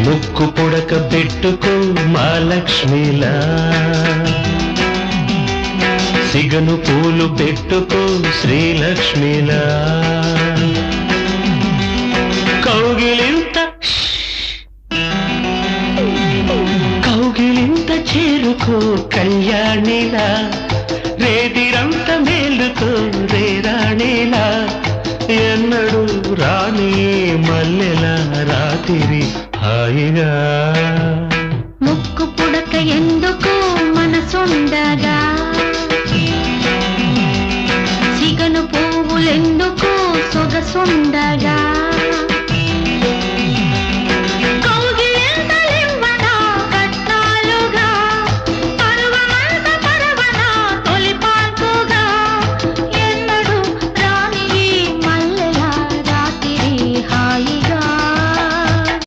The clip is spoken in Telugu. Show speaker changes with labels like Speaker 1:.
Speaker 1: ముక్కు పుడక పెట్టుకో మా లక్ష్మిలా, సిగను పూలు పెట్టుకో శ్రీలక్ష్మిలా, కౌగిలింత చేరుకో కళ్యాణిలా, రేతిరంత మేలుకో రేరాణిలా, ఎన్నడు రాణి మల్లెల రాత్రి హాయిగా.
Speaker 2: ముక్కు పుడక ఎందుకు మనసుండగా, సిగను పువ్వులెందుకు సొగసుండగా,